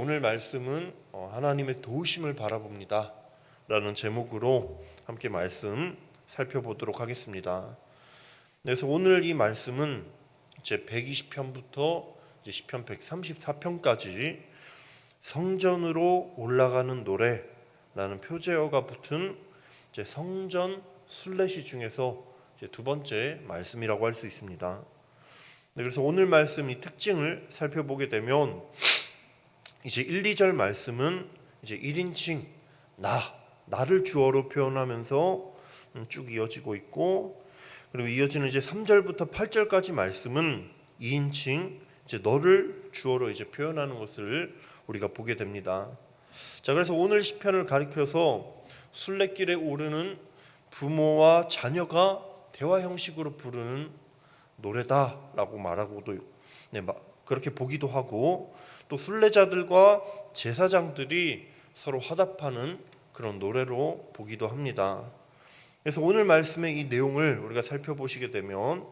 오늘 말씀은 하나님의 도우심을 바라봅니다 라는 제목으로 함께 말씀 살펴보도록 하겠습니다. 그래서 오늘 이 말씀은 이제 120편부터 이제 시편 134편까지 성전으로 올라가는 노래라는 표제어가 붙은 이제 성전 순례시 중에서 이제 두 번째 말씀이라고 할 수 있습니다. 그래서 오늘 말씀 이 특징을 살펴보게 되면 이제 1, 2절 말씀은 이제 1인칭 나를 주어로 표현하면서 쭉 이어지고 있고, 그리고 이어지는 이제 3절부터 8절까지 말씀은 2인칭 이제 너를 주어로 이제 표현하는 것을 우리가 보게 됩니다. 자, 그래서 오늘 시편을 가리켜서 순례길에 오르는 부모와 자녀가 대화 형식으로 부르는 노래다라고 말하고도 그렇게 보기도 하고, 또 순례자들과 제사장들이 서로 화답하는 그런 노래로 보기도 합니다. 그래서 오늘 말씀의 이 내용을 우리가 살펴보시게 되면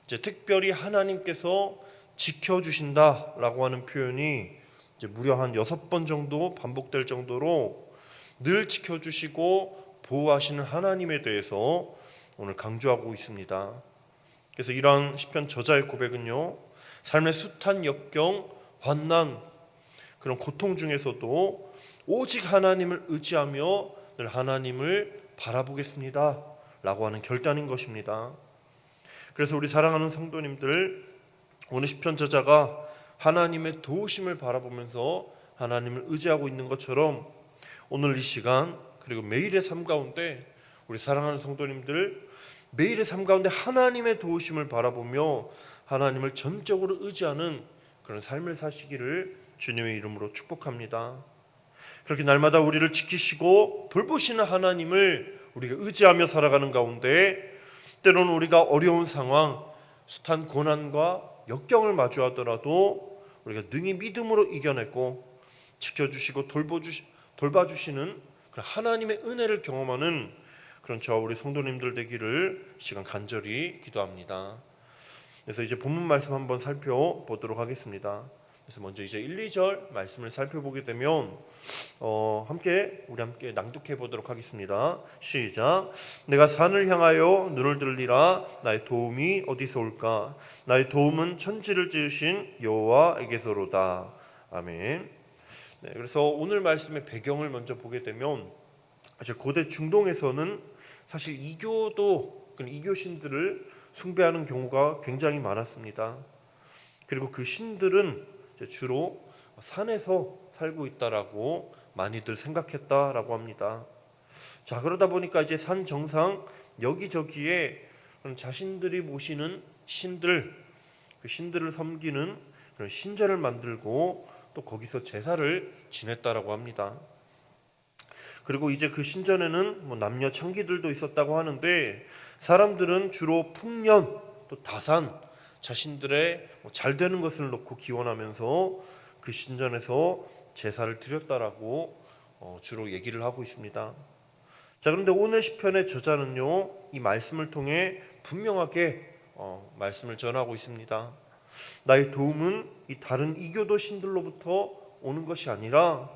이제 특별히 하나님께서 지켜주신다라고 하는 표현이 이제 무려 한 6번 정도 반복될 정도로 늘 지켜주시고 보호하시는 하나님에 대해서 오늘 강조하고 있습니다. 그래서 이러한 시편 저자의 고백은요, 삶의 숱한 역경, 환난, 그런 고통 중에서도 오직 하나님을 의지하며 늘 하나님을 바라보겠습니다 라고 하는 결단인 것입니다. 그래서 우리 사랑하는 성도님들, 오늘 시편 저자가 하나님의 도우심을 바라보면서 하나님을 의지하고 있는 것처럼 오늘 이 시간 그리고 매일의 삶 가운데 우리 사랑하는 성도님들, 매일의 삶 가운데 하나님의 도우심을 바라보며 하나님을 전적으로 의지하는 그런 삶을 사시기를 주님의 이름으로 축복합니다. 그렇게 날마다 우리를 지키시고 돌보시는 하나님을 우리가 의지하며 살아가는 가운데 때로는 우리가 어려운 상황, 숱한 고난과 역경을 마주하더라도 우리가 능히 믿음으로 이겨내고 지켜주시고 돌봐주시는 그런 하나님의 은혜를 경험하는 그런 저와 우리 성도님들 되기를 시간 간절히 기도합니다. 그래서 이제 본문 말씀 한번 살펴보도록 하겠습니다. 그래서 먼저 이제 1, 2절 말씀을 살펴보게 되면 우리 함께 낭독해 보도록 하겠습니다. 시작. 내가 산을 향하여 눈을 들리라. 나의 도움이 어디서 올까? 나의 도움은 천지를 지으신 여호와에게서로다. 아멘. 네, 그래서 오늘 말씀의 배경을 먼저 보게 되면 이제 고대 중동에서는 사실 이교 신들을 숭배하는 경우가 굉장히 많았습니다. 그리고 그 신들은 주로 산에서 살고 있다라고 많이들 생각했다라고 합니다. 자, 그러다 보니까 이제 산 정상 여기저기에 자신들이 모시는 신들, 그 신들을 섬기는 그런 신전을 만들고 또 거기서 제사를 지냈다라고 합니다. 그리고 이제 그 신전에는 남녀 창기들도 있었다고 하는데, 사람들은 주로 풍년 또 다산, 자신들의 잘 되는 것을 놓고 기원하면서 그 신전에서 제사를 드렸다라고 주로 얘기를 하고 있습니다. 자, 그런데 오늘 시편의 저자는요, 이 말씀을 통해 분명하게 말씀을 전하고 있습니다. 나의 도움은 이 다른 이교도 신들로부터 오는 것이 아니라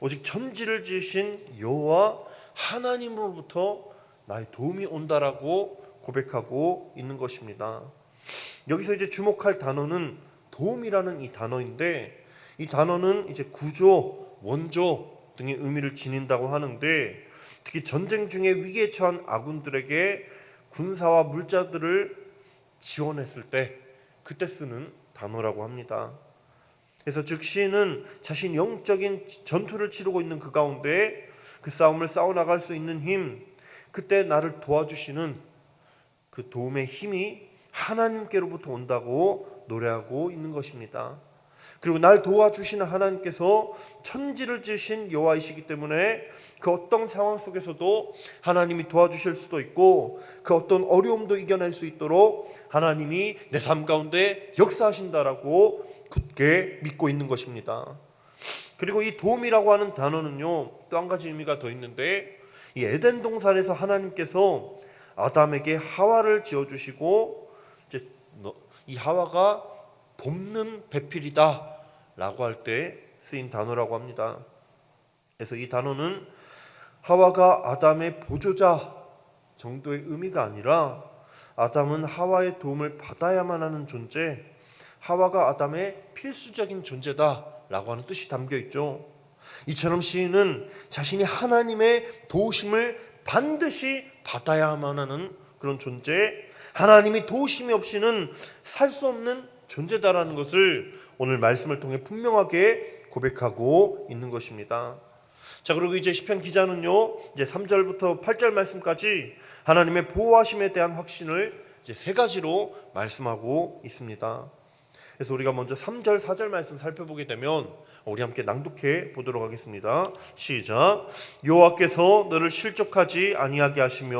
오직 천지를 지으신 여호와 하나님으로부터 나의 도움이 온다라고 고백하고 있는 것입니다. 여기서 이제 주목할 단어는 도움이라는 이 단어인데, 이 단어는 이제 구조, 원조 등의 의미를 지닌다고 하는데, 특히 전쟁 중에 위기에 처한 아군들에게 군사와 물자들을 지원했을 때 그때 쓰는 단어라고 합니다. 그래서 즉 시인은 자신 영적인 전투를 치르고 있는 그 가운데 그 싸움을 싸워나갈 수 있는 힘, 그때 나를 도와주시는 그 도움의 힘이 하나님께로부터 온다고 노래하고 있는 것입니다. 그리고 날 도와주시는 하나님께서 천지를 지으신 여호와이시기 때문에 그 어떤 상황 속에서도 하나님이 도와주실 수도 있고, 그 어떤 어려움도 이겨낼 수 있도록 하나님이 내 삶 가운데 역사하신다라고 굳게 믿고 있는 것입니다. 그리고 이 도움이라고 하는 단어는요, 또 한 가지 의미가 더 있는데, 이 에덴 동산에서 하나님께서 아담에게 하와를 지어주시고 이 하와가 돕는 배필이다 라고 할 때 쓰인 단어라고 합니다. 그래서 이 단어는 하와가 아담의 보조자 정도의 의미가 아니라 아담은 하와의 도움을 받아야만 하는 존재, 하와가 아담의 필수적인 존재다라고 하는 뜻이 담겨 있죠. 이처럼 시인은 자신이 하나님의 도우심을 반드시 받아야만 하는 그런 존재, 하나님이 도우심이 없이는 살 수 없는 존재다라는 것을 오늘 말씀을 통해 분명하게 고백하고 있는 것입니다. 자, 그리고 이제 시편 기자는요, 이제 3절부터 8절 말씀까지 하나님의 보호하심에 대한 확신을 이제 세 가지로 말씀하고 있습니다. 그래서 우리가 먼저 3절, 4절 말씀 살펴보게 되면 우리 함께 낭독해 보도록 하겠습니다. 시작. 여호와께서 너를 실족하지 아니하게 하시며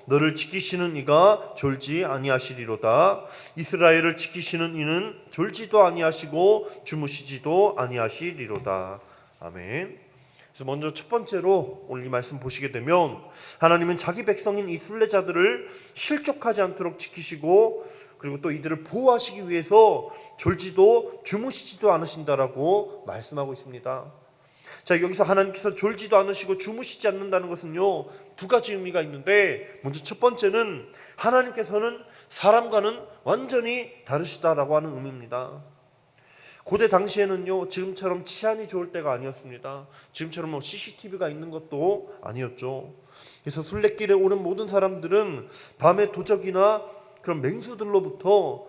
너를 지키시는 이가 졸지 아니하시리로다. 이스라엘을 지키시는 이는 졸지도 아니하시고 주무시지도 아니하시리로다. 아멘. 그래서 먼저 첫 번째로 오늘 이 말씀 보시게 되면 하나님은 자기 백성인 이 순례자들을 실족하지 않도록 지키시고 그리고 또 이들을 보호하시기 위해서 졸지도 주무시지도 않으신다라고 말씀하고 있습니다. 자, 여기서 하나님께서 졸지도 않으시고 주무시지 않는다는 것은요, 두 가지 의미가 있는데, 먼저 첫 번째는 하나님께서는 사람과는 완전히 다르시다라고 하는 의미입니다. 고대 당시에는요, 지금처럼 치안이 좋을 때가 아니었습니다. 지금처럼 뭐 CCTV가 있는 것도 아니었죠. 그래서 순례길에 오른 모든 사람들은 밤에 도적이나 그런 맹수들로부터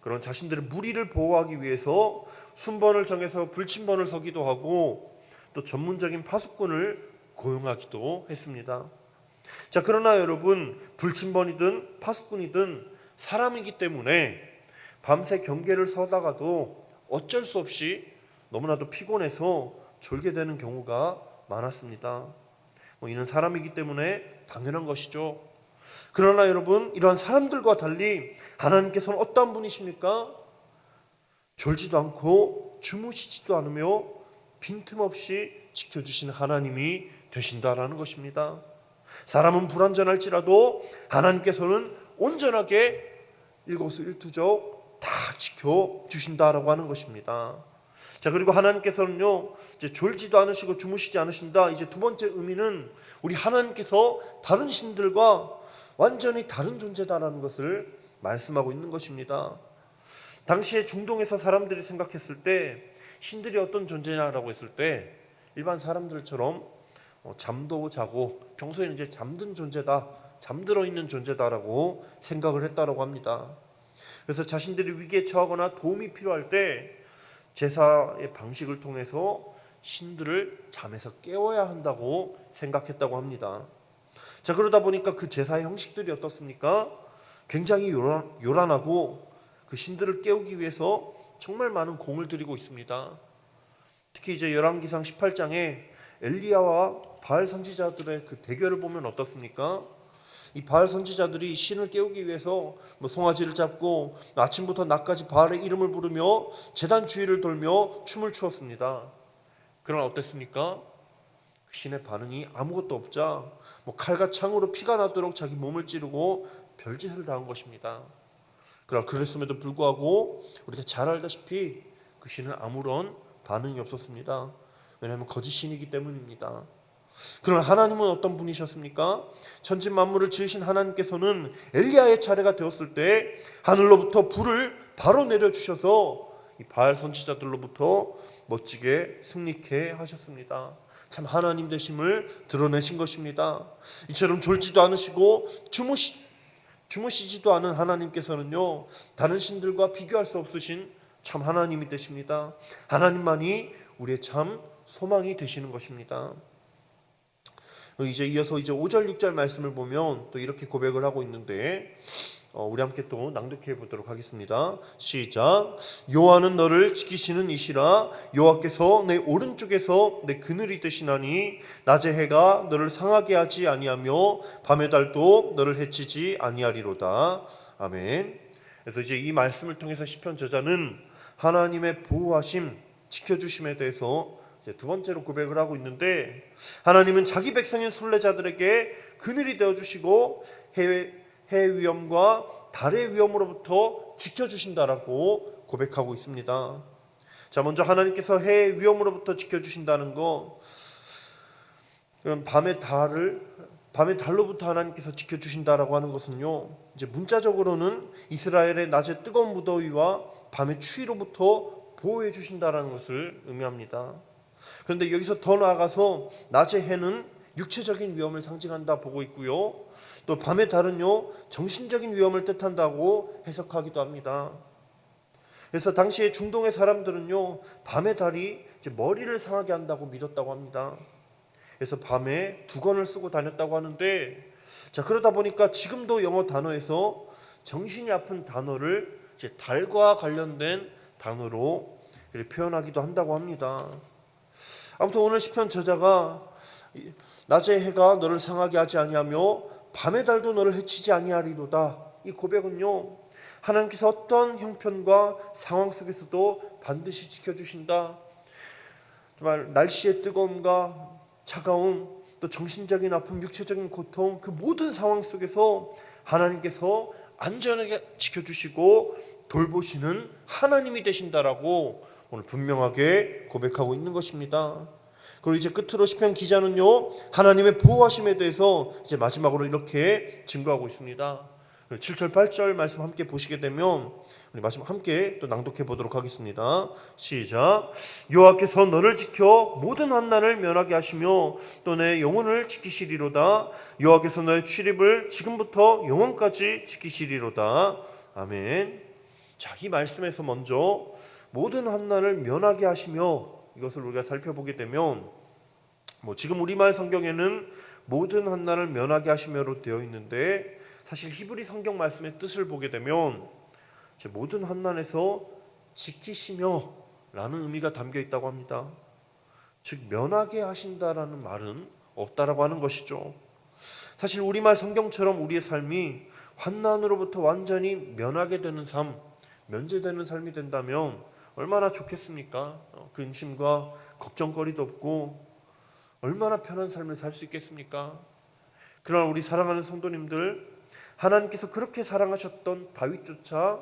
그런 자신들의 무리를 보호하기 위해서 순번을 정해서 불침번을 서기도 하고 또 전문적인 파수꾼을 고용하기도 했습니다. 자, 그러나 여러분, 불침번이든 파수꾼이든 사람이기 때문에 밤새 경계를 서다가도 어쩔 수 없이 너무나도 피곤해서 졸게 되는 경우가 많았습니다. 이는 사람이기 때문에 당연한 것이죠. 그러나 여러분, 이러한 사람들과 달리 하나님께서는 어떠한 분이십니까? 졸지도 않고 주무시지도 않으며 빈틈없이 지켜주시는 하나님이 되신다라는 것입니다. 사람은 불완전할지라도 하나님께서는 온전하게 일거수일투족 다 지켜주신다라고 하는 것입니다. 자, 그리고 하나님께서는요, 이제 졸지도 않으시고 주무시지 않으신다. 이제 두 번째 의미는 우리 하나님께서 다른 신들과 완전히 다른 존재다라는 것을 말씀하고 있는 것입니다. 당시에 중동에서 사람들이 생각했을 때 신들이 어떤 존재냐라고 했을 때 일반 사람들처럼 잠도 자고 평소에는 이제 잠든 존재다, 잠들어 있는 존재다라고 생각을 했다라고 합니다. 그래서 자신들이 위기에 처하거나 도움이 필요할 때 제사의 방식을 통해서 신들을 잠에서 깨워야 한다고 생각했다고 합니다. 자, 그러다 보니까 그 제사의 형식들이 어떻습니까? 굉장히 요란하고 그 신들을 깨우기 위해서 정말 많은 공을 들이고 있습니다. 특히 이제 열왕기상 18장에 엘리야와 바알 선지자들의 그 대결을 보면 어떻습니까? 이 바알 선지자들이 신을 깨우기 위해서 송아지를 잡고 아침부터 낮까지 바알의 이름을 부르며 제단 주위를 돌며 춤을 추었습니다. 그러나 어땠습니까? 그 신의 반응이 아무것도 없자 칼과 창으로 피가 나도록 자기 몸을 찌르고 별짓을 당한 것입니다. 그러나 그랬음에도 불구하고 우리가 잘 알다시피 그 신은 아무런 반응이 없었습니다. 왜냐하면 거짓 신이기 때문입니다. 그러나 하나님은 어떤 분이셨습니까? 천지 만물을 지으신 하나님께서는 엘리야의 차례가 되었을 때 하늘로부터 불을 바로 내려주셔서 이 바알 선지자들로부터 멋지게 승리케 하셨습니다. 참 하나님 되심을 드러내신 것입니다. 이처럼 졸지도 않으시고 주무시지도 않은 하나님께서는요, 다른 신들과 비교할 수 없으신 참 하나님이 되십니다. 하나님만이 우리의 참 소망이 되시는 것입니다. 이제 이어서 이제 5절 6절 말씀을 보면 또 이렇게 고백을 하고 있는데 우리 함께 또 낭독해 보도록 하겠습니다. 시작. 여호와는 너를 지키시는 이시라. 여호와께서 내 오른쪽에서 내 그늘이 되시나니 낮의 해가 너를 상하게 하지 아니하며 밤의 달도 너를 해치지 아니하리로다. 아멘. 그래서 이제 이 말씀을 통해서 시편 저자는 하나님의 보호하심, 지켜주심에 대해서 이제 두 번째로 고백을 하고 있는데, 하나님은 자기 백성인 순례자들에게 그늘이 되어주시고 해 위험과 달의 위험으로부터 지켜주신다라고 고백하고 있습니다. 자, 먼저 하나님께서 해의 위험으로부터 지켜주신다는 거, 그럼 밤의 달로부터 하나님께서 지켜주신다라고 하는 것은요, 이제 문자적으로는 이스라엘의 낮의 뜨거운 무더위와 밤의 추위로부터 보호해 주신다라는 것을 의미합니다. 그런데 여기서 더 나아가서 낮의 해는 육체적인 위험을 상징한다 보고 있고요, 또 밤의 달은요 정신적인 위험을 뜻한다고 해석하기도 합니다. 그래서 당시에 중동의 사람들은요 밤의 달이 이제 머리를 상하게 한다고 믿었다고 합니다. 그래서 밤에 두건을 쓰고 다녔다고 하는데, 자, 그러다 보니까 지금도 영어 단어에서 정신이 아픈 단어를 이제 달과 관련된 단어로 표현하기도 한다고 합니다. 아무튼 오늘 시편 저자가 낮의 해가 너를 상하게 하지 아니하며 밤의 달도 너를 해치지 아니하리로다, 이 고백은요 하나님께서 어떤 형편과 상황 속에서도 반드시 지켜주신다. 정말 날씨의 뜨거움과 차가움, 또 정신적인 아픔, 육체적인 고통, 그 모든 상황 속에서 하나님께서 안전하게 지켜주시고 돌보시는 하나님이 되신다라고 오늘 분명하게 고백하고 있는 것입니다. 그리고 이제 끝으로 시편 기자는요 하나님의 보호하심에 대해서 이제 마지막으로 이렇게 증거하고 있습니다. 7절 8절 말씀 함께 보시게 되면 우리 마지막 함께 또 낭독해 보도록 하겠습니다. 시작. 여호와께서 너를 지켜 모든 환난을 면하게 하시며 또 내 영혼을 지키시리로다. 여호와께서 너의 출입을 지금부터 영원까지 지키시리로다. 아멘. 자, 이 말씀에서 먼저 모든 환난을 면하게 하시며, 이것을 우리가 살펴보게 되면 지금 우리말 성경에는 모든 환난을 면하게 하시며로 되어 있는데, 사실 히브리 성경 말씀의 뜻을 보게 되면 모든 환난에서 지키시며 라는 의미가 담겨 있다고 합니다. 즉 면하게 하신다라는 말은 없다라고 하는 것이죠. 사실 우리말 성경처럼 우리의 삶이 환난으로부터 완전히 면하게 되는 삶, 면제되는 삶이 된다면 얼마나 좋겠습니까? 근심과 걱정거리도 없고 얼마나 편한 삶을 살 수 있겠습니까? 그러나 우리 사랑하는 성도님들, 하나님께서 그렇게 사랑하셨던 다윗조차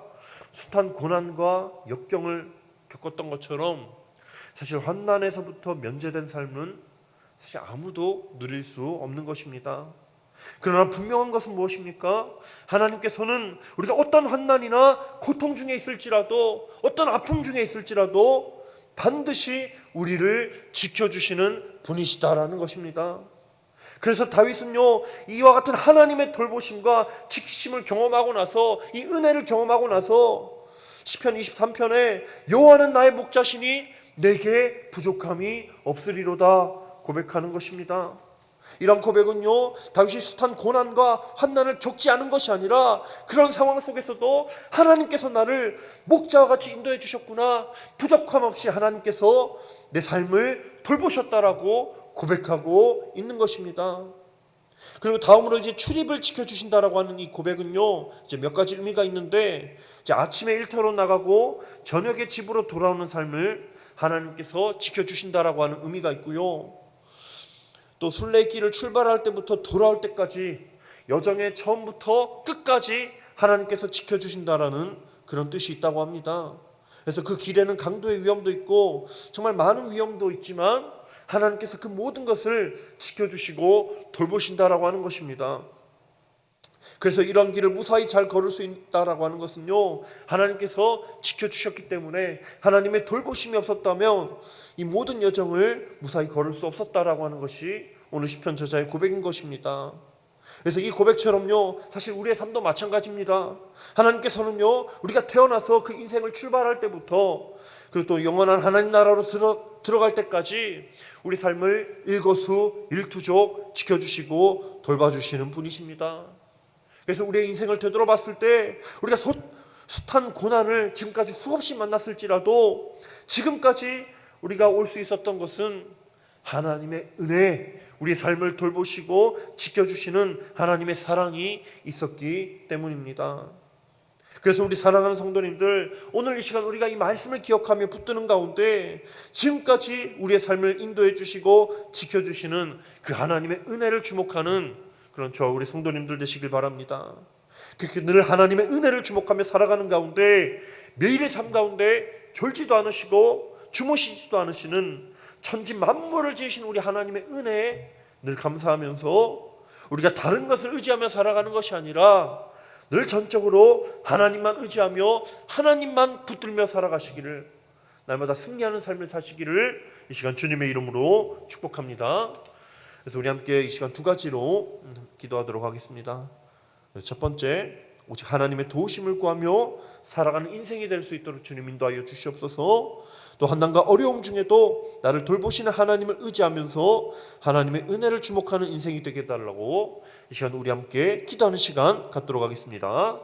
숱한 고난과 역경을 겪었던 것처럼 사실 환난에서부터 면제된 삶은 사실 아무도 누릴 수 없는 것입니다. 그러나 분명한 것은 무엇입니까? 하나님께서는 우리가 어떤 환난이나 고통 중에 있을지라도, 어떤 아픔 중에 있을지라도 반드시 우리를 지켜주시는 분이시다라는 것입니다. 그래서 다윗은요 이와 같은 하나님의 돌보심과 지키심을 경험하고 나서, 이 은혜를 경험하고 나서 시편 23편에 여호와는 나의 목자시니 내게 부족함이 없으리로다 고백하는 것입니다. 이런 고백은요 다윗이 숱한 고난과 환난을 겪지 않은 것이 아니라 그런 상황 속에서도 하나님께서 나를 목자와 같이 인도해 주셨구나, 부족함 없이 하나님께서 내 삶을 돌보셨다라고 고백하고 있는 것입니다. 그리고 다음으로 이제 출입을 지켜주신다라고 하는 이 고백은요 이제 몇 가지 의미가 있는데, 이제 아침에 일터로 나가고 저녁에 집으로 돌아오는 삶을 하나님께서 지켜주신다라고 하는 의미가 있고요, 또 순례길을 출발할 때부터 돌아올 때까지 여정의 처음부터 끝까지 하나님께서 지켜주신다라는 그런 뜻이 있다고 합니다. 그래서 그 길에는 강도의 위험도 있고 정말 많은 위험도 있지만 하나님께서 그 모든 것을 지켜주시고 돌보신다라고 하는 것입니다. 그래서 이런 길을 무사히 잘 걸을 수 있다라고 하는 것은요 하나님께서 지켜주셨기 때문에, 하나님의 돌보심이 없었다면 이 모든 여정을 무사히 걸을 수 없었다라고 하는 것이 오늘 시편 저자의 고백인 것입니다. 그래서 이 고백처럼요 사실 우리의 삶도 마찬가지입니다. 하나님께서는요 우리가 태어나서 그 인생을 출발할 때부터 그리고 또 영원한 하나님 나라로 들어갈 때까지 우리 삶을 일거수일투족 지켜주시고 돌봐주시는 분이십니다. 그래서 우리의 인생을 되돌아봤을 때 우리가 숱한 고난을 지금까지 수없이 만났을지라도 지금까지 우리가 올 수 있었던 것은 하나님의 은혜, 우리의 삶을 돌보시고 지켜주시는 하나님의 사랑이 있었기 때문입니다. 그래서 우리 사랑하는 성도님들, 오늘 이 시간 우리가 이 말씀을 기억하며 붙드는 가운데 지금까지 우리의 삶을 인도해 주시고 지켜주시는 그 하나님의 은혜를 주목하는 그런 저와 우리 성도님들 되시길 바랍니다. 그렇게 늘 하나님의 은혜를 주목하며 살아가는 가운데 매일의 삶 가운데 졸지도 않으시고 주무시지도 않으시는 천지 만물을 지으신 우리 하나님의 은혜에 늘 감사하면서 우리가 다른 것을 의지하며 살아가는 것이 아니라 늘 전적으로 하나님만 의지하며 하나님만 붙들며 살아가시기를, 날마다 승리하는 삶을 사시기를 이 시간 주님의 이름으로 축복합니다. 그래서 우리 함께 이 시간 두 가지로 기도하도록 하겠습니다. 첫 번째, 오직 하나님의 도우심을 구하며 살아가는 인생이 될 수 있도록 주님 인도하여 주시옵소서. 또 환난과 어려움 중에도 나를 돌보시는 하나님을 의지하면서 하나님의 은혜를 주목하는 인생이 되게 해달라고 이 시간 우리 함께 기도하는 시간 갖도록 하겠습니다.